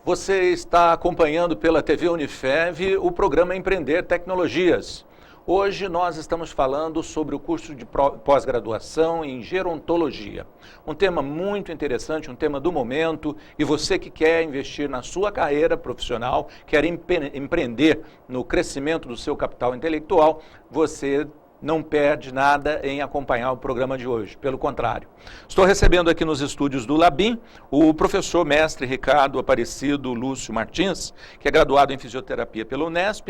Você está acompanhando pela TV Unifev o programa Empreender Tecnologias. Hoje nós estamos falando sobre o curso de pós-graduação em gerontologia. Um tema muito interessante, um tema do momento, e você que quer investir na sua carreira profissional, quer empreender no crescimento do seu capital intelectual, você não perde nada em acompanhar o programa de hoje, pelo contrário. Estou recebendo aqui nos estúdios do Labim o professor mestre Ricardo Aparecido Lúcio Martins, que é graduado em fisioterapia pela Unesp,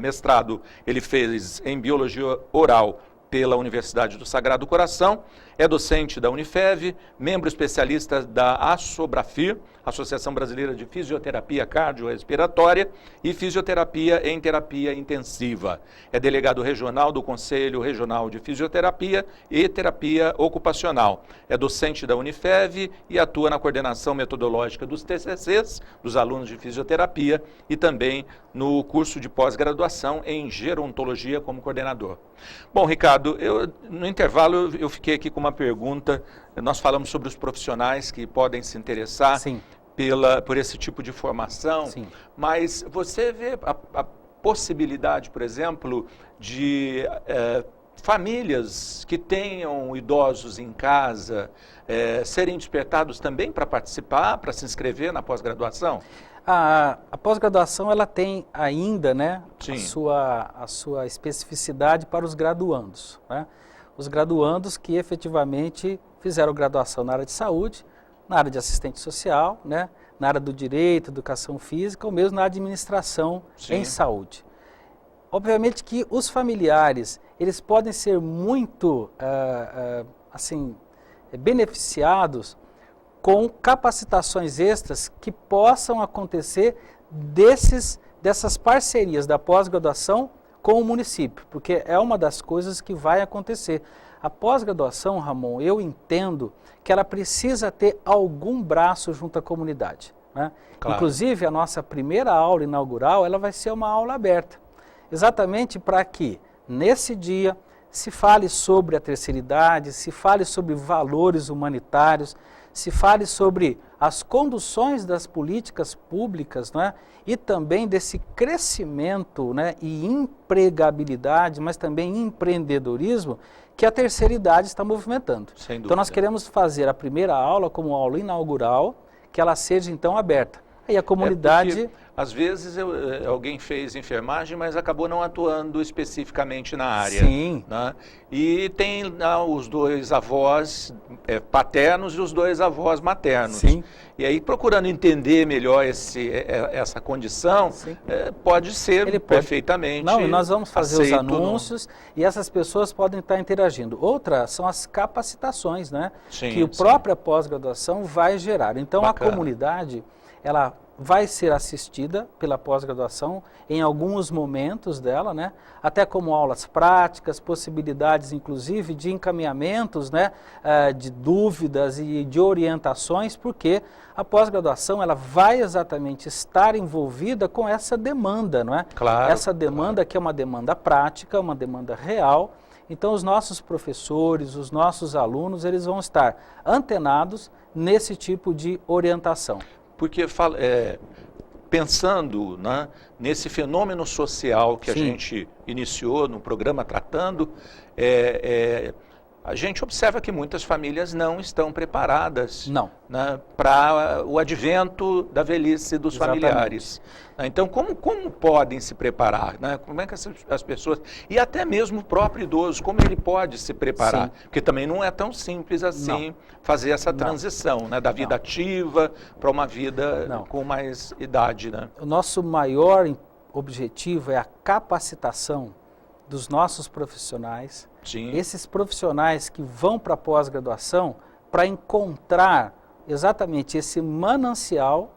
mestrado ele fez em biologia oral pela Universidade do Sagrado Coração, é docente da Unifev, membro especialista da ASSOBRAFIR, Associação Brasileira de Fisioterapia Cardiorrespiratória e Fisioterapia em Terapia Intensiva. É delegado regional do Conselho Regional de Fisioterapia e Terapia Ocupacional. É docente da Unifev e atua na coordenação metodológica dos TCCs, dos alunos de fisioterapia, e também no curso de pós-graduação em gerontologia como coordenador. Bom, Ricardo, no intervalo eu fiquei aqui com uma pergunta. Nós falamos sobre os profissionais que podem se interessar por esse tipo de formação. Sim. Mas você vê a possibilidade, por exemplo, de famílias que tenham idosos em casa serem despertados também para participar, para se inscrever na pós-graduação? A pós-graduação ela tem ainda, né, a sua especificidade para os graduandos, né? Os graduandos que efetivamente fizeram graduação na área de saúde, na área de assistente social, né, na área do direito, educação física, ou mesmo na administração em saúde. Obviamente que os familiares, eles podem ser muito, beneficiados com capacitações extras que possam acontecer dessas parcerias da pós-graduação com o município, porque é uma das coisas que vai acontecer. A pós-graduação, Ramon, eu entendo que ela precisa ter algum braço junto à comunidade, né? Claro. Inclusive, a nossa primeira aula inaugural, ela vai ser uma aula aberta, exatamente para que, nesse dia, se fale sobre a terceira idade, se fale sobre valores humanitários, se fale sobre as conduções das políticas públicas, né, e também desse crescimento, né, e empregabilidade, mas também empreendedorismo que a terceira idade está movimentando. Sem dúvida. Então nós queremos fazer a primeira aula como aula inaugural, que ela seja então aberta. Aí a comunidade... Às vezes alguém fez enfermagem, mas acabou não atuando especificamente na área. Sim. Né? E tem os dois avós paternos e os dois avós maternos. Sim. E aí, procurando entender melhor essa condição, pode ser perfeitamente Não, nós vamos fazer os anúncios no... e essas pessoas podem estar interagindo. Outra são as capacitações, né? Sim, que a própria pós-graduação vai gerar. Então, Bacana. A comunidade, ela vai ser assistida pela pós-graduação em alguns momentos dela, né? Até como aulas práticas, possibilidades inclusive de encaminhamentos, né? De dúvidas e de orientações, porque a pós-graduação ela vai exatamente estar envolvida com essa demanda, não é? Claro. Essa demanda que é uma demanda prática, uma demanda real. Então os nossos professores, os nossos alunos, eles vão estar antenados nesse tipo de orientação. Porque pensando, né, nesse fenômeno social que a gente iniciou no programa tratando, a gente observa que muitas famílias não estão preparadas, né, para o advento da velhice dos familiares. Então, como podem se preparar? Né? Como é que as pessoas... E até mesmo o próprio idoso, como ele pode se preparar? Sim. Porque também não é tão simples assim fazer essa transição, né, da vida ativa para uma vida com mais idade. Né? O nosso maior objetivo é a capacitação dos nossos profissionais. Sim. Esses profissionais que vão para a pós-graduação para encontrar exatamente esse manancial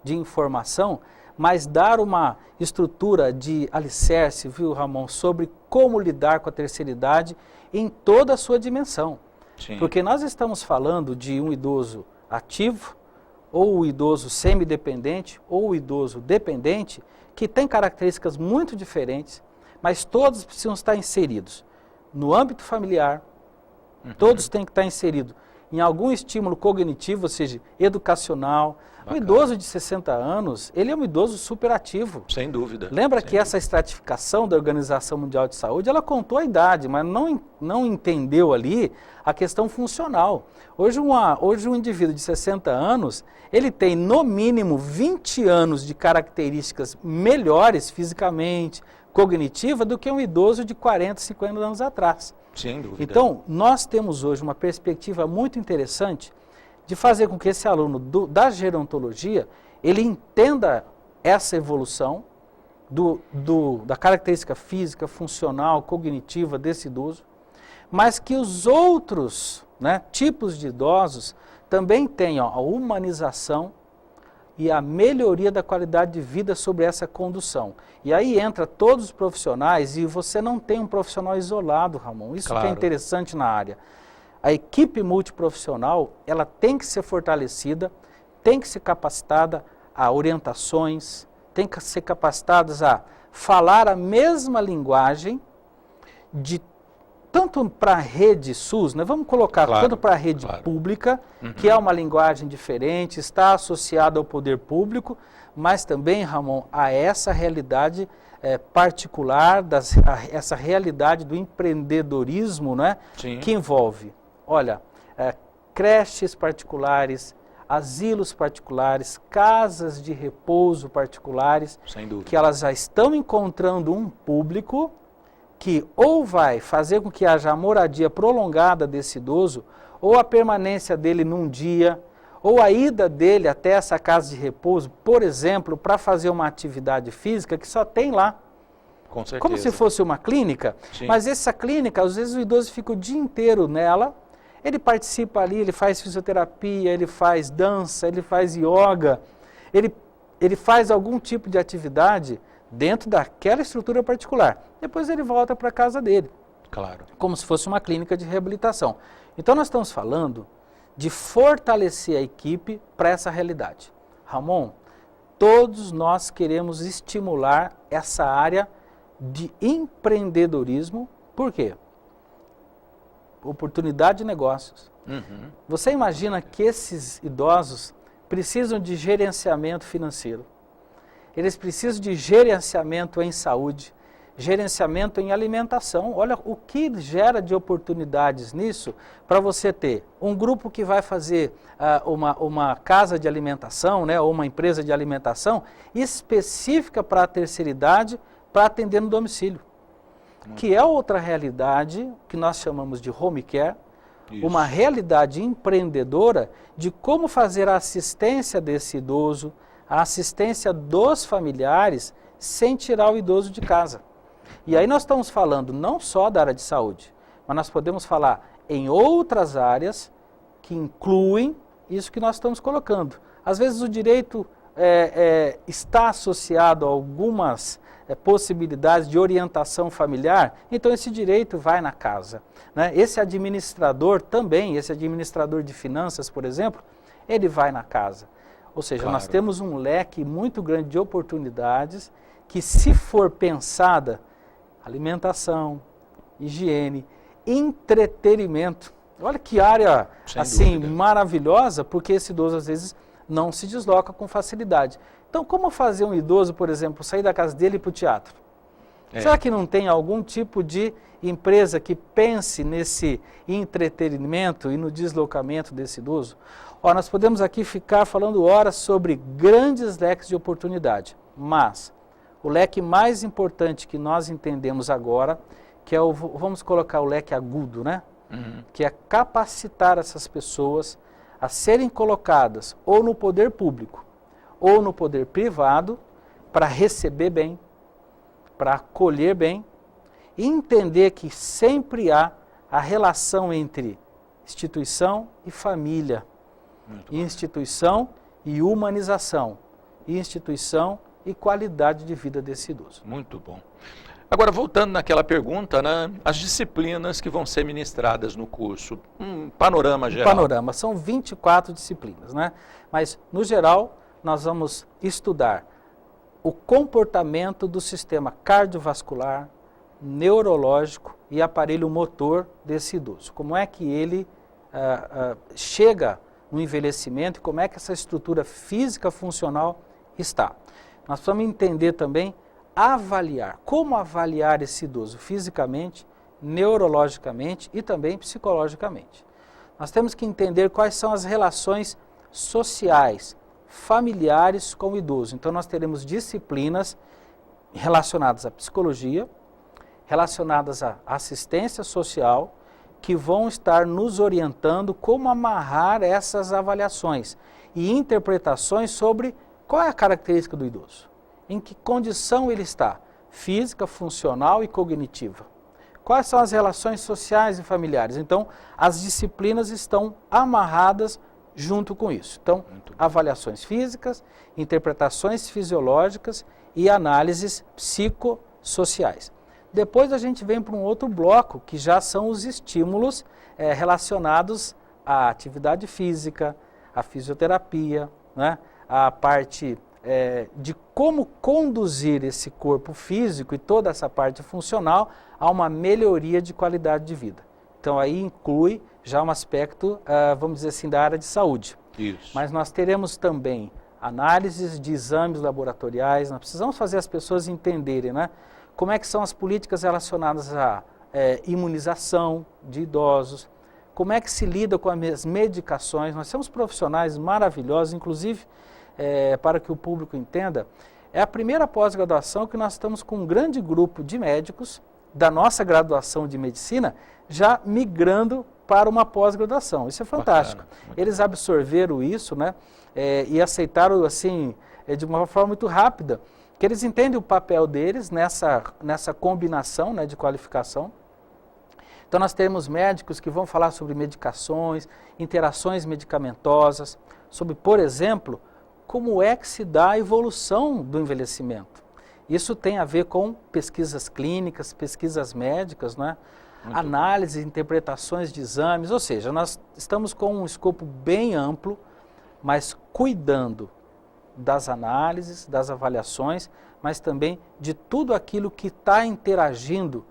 de informação, mas dar uma estrutura de alicerce, viu, Ramon, sobre como lidar com a terceira idade em toda a sua dimensão. Sim. Porque nós estamos falando de um idoso ativo, ou o idoso semidependente, ou o idoso dependente, que tem características muito diferentes, mas todos precisam estar inseridos no âmbito familiar, todos têm que estar inseridos em algum estímulo cognitivo, ou seja, educacional. Bacana. Um idoso de 60 anos, ele é um idoso superativo. Sem dúvida. Lembra sem que essa estratificação da Organização Mundial de Saúde, ela contou a idade, mas não entendeu ali a questão funcional. Hoje um indivíduo de 60 anos, ele tem no mínimo 20 anos de características melhores fisicamente, cognitiva, do que um idoso de 40, 50 anos atrás. Sem dúvida. Então, nós temos hoje uma perspectiva muito interessante de fazer com que esse aluno da gerontologia, ele entenda essa evolução da característica física, funcional, cognitiva desse idoso, mas que os outros, né, tipos de idosos também tenham a humanização e a melhoria da qualidade de vida sobre essa condução. E aí entra todos os profissionais, e você não tem um profissional isolado, Ramon. Isso Claro. que é interessante na área. A equipe multiprofissional, ela tem que ser fortalecida, tem que ser capacitada a orientações, tem que ser capacitadas a falar a mesma linguagem de tanto para a rede SUS, né? Vamos colocar, Claro, tanto para a rede claro. pública, que é uma linguagem diferente, está associada ao poder público, mas também, Ramon, a essa realidade particular, essa realidade do empreendedorismo, né? Sim. Que envolve, olha, creches particulares, asilos particulares, casas de repouso particulares, Sem dúvida. que elas já estão encontrando um público que ou vai fazer com que haja a moradia prolongada desse idoso, ou a permanência dele num dia, ou a ida dele até essa casa de repouso, por exemplo, para fazer uma atividade física que só tem lá. Com certeza. Como se fosse uma clínica, Sim. mas essa clínica, às vezes o idoso fica o dia inteiro nela, ele participa ali, ele faz fisioterapia, ele faz dança, ele faz yoga, ele faz algum tipo de atividade dentro daquela estrutura particular. Depois ele volta para a casa dele, Claro. como se fosse uma clínica de reabilitação. Então nós estamos falando de fortalecer a equipe para essa realidade. Ramon, todos nós queremos estimular essa área de empreendedorismo. Por quê? Oportunidade de negócios. Uhum. Você imagina que esses idosos precisam de gerenciamento financeiro. Eles precisam de gerenciamento em saúde, gerenciamento em alimentação. Olha o que gera de oportunidades nisso para você ter um grupo que vai fazer uma casa de alimentação, né, ou uma empresa de alimentação específica para a terceira idade, para atender no domicílio. Que é outra realidade que nós chamamos de home care, Isso. uma realidade empreendedora de como fazer a assistência desse idoso, a assistência dos familiares, sem tirar o idoso de casa. E aí nós estamos falando não só da área de saúde, mas nós podemos falar em outras áreas que incluem isso que nós estamos colocando. Às vezes o direito está associado a algumas possibilidades de orientação familiar, então esse direito vai na casa, né? Esse administrador também, esse administrador de finanças, por exemplo, ele vai na casa. Ou seja, Claro. nós temos um leque muito grande de oportunidades que, se for pensada, alimentação, higiene, entretenimento. Olha que área Sem assim dúvida. maravilhosa, porque esse idoso às vezes não se desloca com facilidade. Então, como fazer um idoso, por exemplo, sair da casa dele e ir para o teatro? Será que não tem algum tipo de empresa que pense nesse entretenimento e no deslocamento desse idoso? Ó, nós podemos aqui ficar falando horas sobre grandes leques de oportunidade, mas o leque mais importante que nós entendemos agora, que é vamos colocar o leque agudo, né? Uhum. Que é capacitar essas pessoas a serem colocadas ou no poder público ou no poder privado para receber bem, para acolher bem e entender que sempre há a relação entre instituição e família, instituição e humanização, instituição e qualidade de vida desse idoso. Muito bom. Agora, voltando naquela pergunta, né, as disciplinas que vão ser ministradas no curso, um panorama geral. Panorama, são 24 disciplinas, né? Mas, no geral, nós vamos estudar o comportamento do sistema cardiovascular, neurológico e aparelho motor desse idoso. Como é que ele chega no envelhecimento e como é que essa estrutura física funcional está. Nós precisamos entender também, como avaliar esse idoso fisicamente, neurologicamente e também psicologicamente. Nós temos que entender quais são as relações sociais, familiares com o idoso. Então nós teremos disciplinas relacionadas à psicologia, relacionadas à assistência social, que vão estar nos orientando como amarrar essas avaliações e interpretações sobre qual é a característica do idoso, em que condição ele está, física, funcional e cognitiva. Quais são as relações sociais e familiares? Então, as disciplinas estão amarradas junto com isso. Então, avaliações físicas, interpretações fisiológicas e análises psicossociais. Depois a gente vem para um outro bloco, que já são os estímulos relacionados à atividade física, à fisioterapia, né? A parte de como conduzir esse corpo físico e toda essa parte funcional a uma melhoria de qualidade de vida. Então aí inclui já um aspecto, vamos dizer assim, da área de saúde. Isso. Mas nós teremos também análises de exames laboratoriais, nós precisamos fazer as pessoas entenderem, né? Como é que são as políticas relacionadas à imunização de idosos, como é que se lida com as medicações. Nós temos profissionais maravilhosos, inclusive, para que o público entenda, é a primeira pós-graduação que nós estamos com um grande grupo de médicos da nossa graduação de medicina já migrando para uma pós-graduação. Isso é fantástico. Eles absorveram isso, né, e aceitaram assim, de uma forma muito rápida, que eles entendem o papel deles nessa combinação, né, de qualificação. Então nós temos médicos que vão falar sobre medicações, interações medicamentosas, sobre, por exemplo, como é que se dá a evolução do envelhecimento. Isso tem a ver com pesquisas clínicas, pesquisas médicas, né? Análises, interpretações de exames, ou seja, nós estamos com um escopo bem amplo, mas cuidando das análises, das avaliações, mas também de tudo aquilo que está interagindo.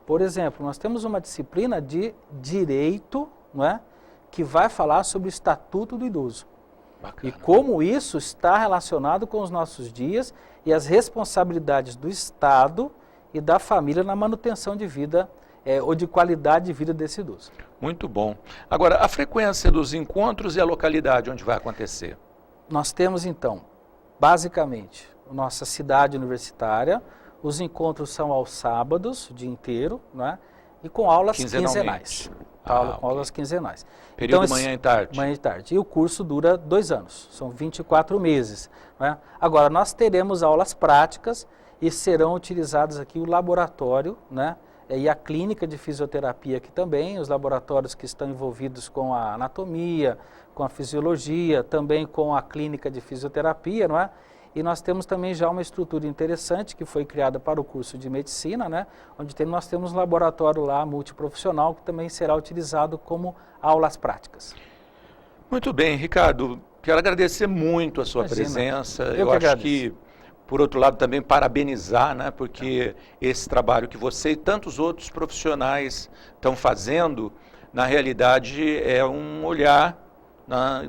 Por exemplo, nós temos uma disciplina de direito, não é, que vai falar sobre o Estatuto do Idoso. Bacana. E como isso está relacionado com os nossos dias e as responsabilidades do Estado e da família na manutenção de vida ou de qualidade de vida desse idoso. Muito bom. Agora, a frequência dos encontros e a localidade onde vai acontecer? Nós temos, então, basicamente, nossa cidade universitária. Os encontros são aos sábados, o dia inteiro, né? E com aulas quinzenais. Com aulas quinzenais. Período então, manhã e tarde. Manhã e tarde. E o curso dura 2 anos, são 24 meses. Né? Agora, nós teremos aulas práticas e serão utilizados aqui o laboratório, né? E a clínica de fisioterapia aqui também, os laboratórios que estão envolvidos com a anatomia, com a fisiologia, também com a clínica de fisioterapia, não é? E nós temos também já uma estrutura interessante que foi criada para o curso de medicina, né? Onde nós temos um laboratório lá multiprofissional que também será utilizado como aulas práticas. Muito bem, Ricardo, quero agradecer muito a sua presença. Eu acho que, por outro lado, também parabenizar, né? Porque esse trabalho que você e tantos outros profissionais estão fazendo, na realidade, é um olhar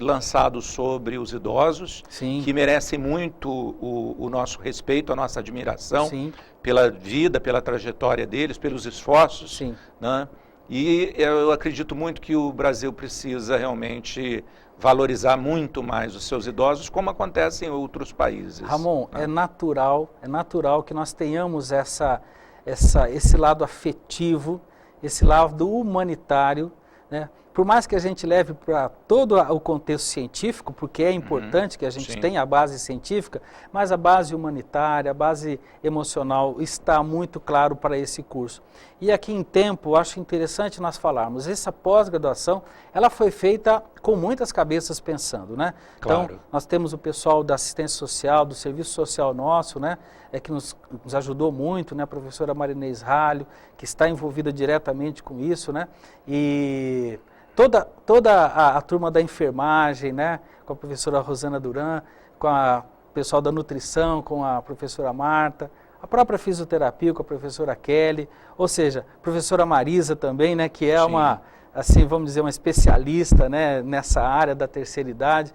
lançado sobre os idosos, Sim. que merecem muito o nosso respeito, a nossa admiração, Sim. pela vida, pela trajetória deles, pelos esforços. Sim. Né? E eu acredito muito que o Brasil precisa realmente valorizar muito mais os seus idosos, como acontece em outros países. Ramon, né? É natural que nós tenhamos esse lado afetivo, esse lado humanitário, né? Por mais que a gente leve para todo o contexto científico, porque é importante que a gente tenha a base científica, mas a base humanitária, a base emocional está muito claro para esse curso. E aqui em Tempo, acho interessante nós falarmos, essa pós-graduação, ela foi feita com muitas cabeças pensando, né? Claro. Então, nós temos o pessoal da assistência social, do serviço social nosso, né? Que nos ajudou muito, né? A professora Marinês Ralho, que está envolvida diretamente com isso, né? E toda a turma da enfermagem, né? Com a professora Rosana Duran, com o pessoal da nutrição, com a professora Marta, a própria fisioterapia com a professora Kelly, ou seja, a professora Marisa também, né? Que é assim, vamos dizer, uma especialista, né, nessa área da terceira idade.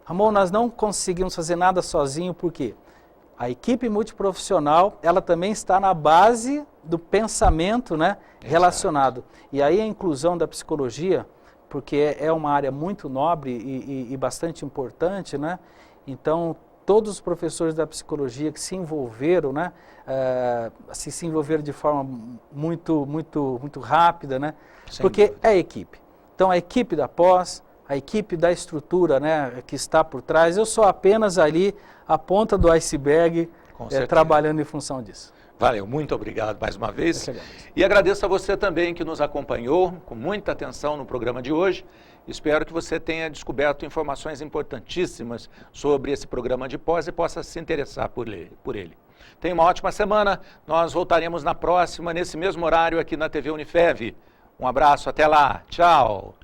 Ramon, nós não conseguimos fazer nada sozinho, por quê? A equipe multiprofissional, ela também está na base do pensamento, né, relacionado. E aí a inclusão da psicologia, porque é uma área muito nobre e bastante importante, né? Então, todos os professores da psicologia que se envolveram, né, se envolveram de forma muito rápida, né? Porque é a equipe. Então, a equipe da pós, a equipe da estrutura, né, que está por trás, eu sou apenas ali a ponta do iceberg, trabalhando em função disso. Valeu, muito obrigado mais uma vez. E agradeço a você também que nos acompanhou com muita atenção no programa de hoje. Espero que você tenha descoberto informações importantíssimas sobre esse programa de pós e possa se interessar por ele. Tenha uma ótima semana. Nós voltaremos na próxima, nesse mesmo horário aqui na TV Unifev. Um abraço, até lá. Tchau.